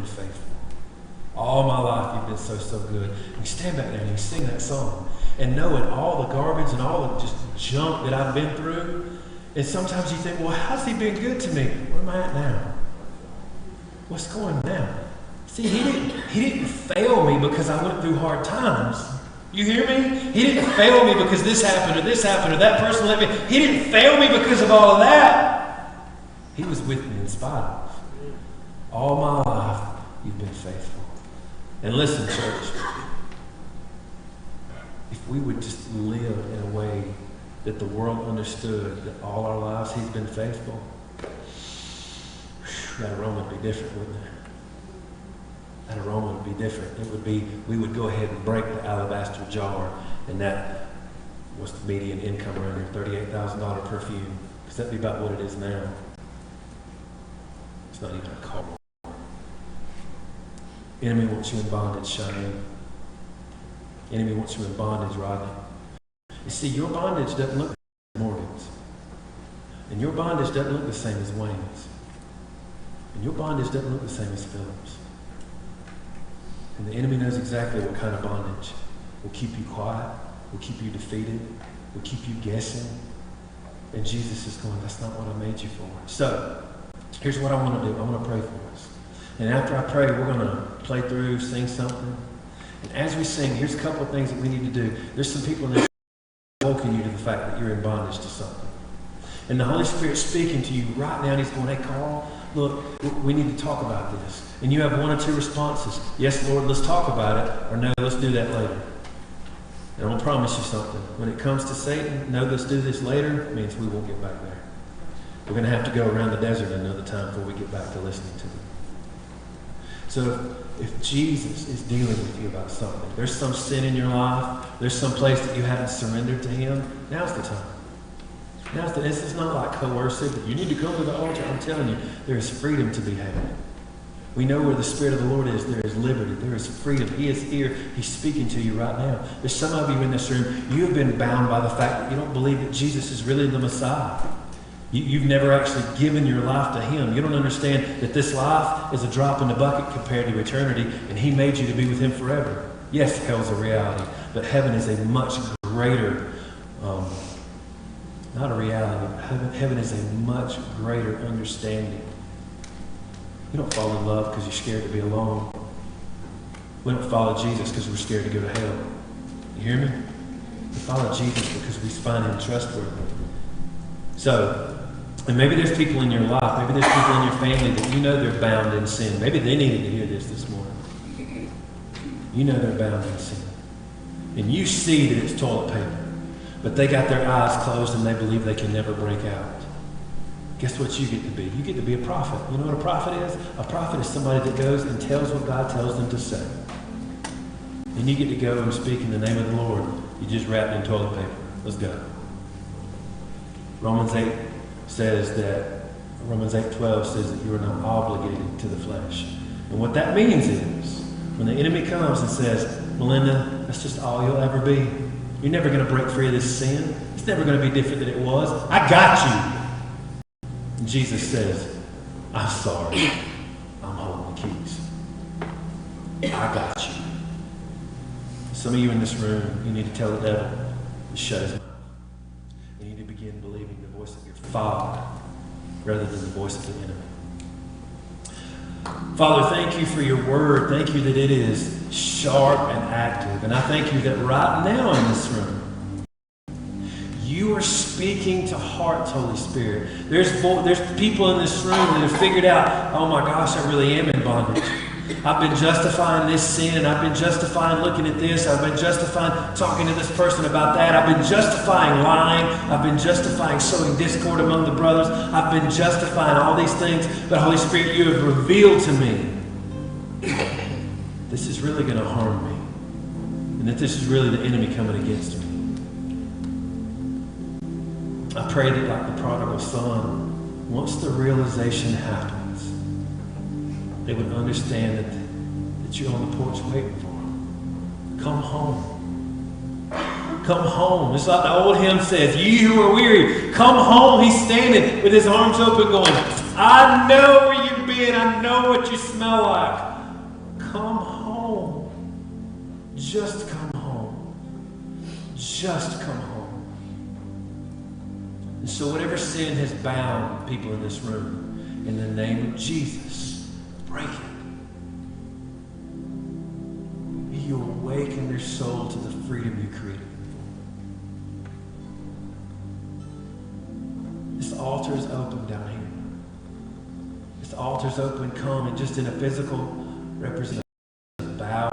been faithful. All my life, you've been so good. And you stand back there and you sing that song. And knowing all the garbage and all the just junk that I've been through. And sometimes you think, well, how's he been good to me? Where am I at now? What's going on now? See, he didn't fail me because I went through hard times. You hear me? He didn't fail me because this happened or that person let me. He didn't fail me because of all of that. He was with me in spite of. All my life, you've been faithful. And listen, church, if we would just live in a way that the world understood that all our lives he's been faithful, that aroma would be different, wouldn't it? That aroma would be different. It would be, we would go ahead and break the alabaster jar, and that was the median income around here, $38,000 perfume, because that'd be about what it is now. It's not even a car. Enemy wants you in bondage, Cheyenne. Enemy wants you in bondage, Rodney. You see, your bondage doesn't look the same as Morgan's. And your bondage doesn't look the same as Wayne's. And your bondage doesn't look the same as Philip's. And the enemy knows exactly what kind of bondage will keep you quiet, will keep you defeated, will keep you guessing. And Jesus is going, that's not what I made you for. So, here's what I want to do. I want to pray for us. And after I pray, we're going to play through, sing something. And as we sing, here's a couple of things that we need to do. There's some people in this walking you to the fact that you're in bondage to something. And the Holy Spirit's speaking to you right now, and he's going, hey, Carl, look, we need to talk about this. And you have one or two responses. Yes, Lord, let's talk about it. Or no, let's do that later. And I'm going to promise you something. When it comes to Satan, no, let's do this later, it means we won't get back there. We're going to have to go around the desert another time before we get back to listening to him. So if Jesus is dealing with you about something, there's some sin in your life, there's some place that you haven't surrendered to him, now's the time. This is not like coercive, that you need to come to the altar. I'm telling you, there is freedom to be had. We know where the Spirit of the Lord is, there is liberty, there is freedom. He is here, he's speaking to you right now. There's some of you in this room, you have been bound by the fact that you don't believe that Jesus is really the Messiah. You've never actually given your life to him. You don't understand that this life is a drop in the bucket compared to eternity, and he made you to be with him forever. Yes, hell's a reality, but heaven is a much greater, not a reality, but heaven is a much greater understanding. You don't fall in love because you're scared to be alone. We don't follow Jesus because we're scared to go to hell. You hear me? We follow Jesus because we find him trustworthy. So, and maybe there's people in your life, maybe there's people in your family that you know they're bound in sin. Maybe they needed to hear this morning. You know they're bound in sin. And you see that it's toilet paper. But they got their eyes closed and they believe they can never break out. Guess what you get to be? You get to be a prophet. You know what a prophet is? A prophet is somebody that goes and tells what God tells them to say. And you get to go and speak in the name of the Lord. You just wrapped in toilet paper. Let's go. Romans 8:12 says that you are not obligated to the flesh. And what that means is, when the enemy comes and says, Melinda, that's just all you'll ever be. You're never going to break free of this sin. It's never going to be different than it was. I got you. And Jesus says, I'm sorry. I'm holding the keys. I got you. Some of you in this room, you need to tell the devil to shut his mouth. You need to begin believing the voice of your Father rather than the voice of the enemy. Father, thank you for your word. Thank you that it is sharp and active. And I thank you that right now in this room, you are speaking to hearts, Holy Spirit. There's people in this room that have figured out, oh my gosh, I really am in bondage. I've been justifying this sin. I've been justifying looking at this. I've been justifying talking to this person about that. I've been justifying lying. I've been justifying sowing discord among the brothers. I've been justifying all these things. But Holy Spirit, you have revealed to me this is really going to harm me. And that this is really the enemy coming against me. I pray that like the prodigal son, once the realization happens, they would understand that you're on the porch waiting for them. Come home. Come home. It's like the old hymn says, ye who are weary, come home. He's standing with his arms open going, I know where you've been. again. I know what you smell like. Come home. Just come home. Just come home. And so whatever sin has bound people in this room, in the name of Jesus, break it. You awaken their soul to the freedom you created them for. This altar is open down here. This altar is open. Come and just in a physical representation, bowing.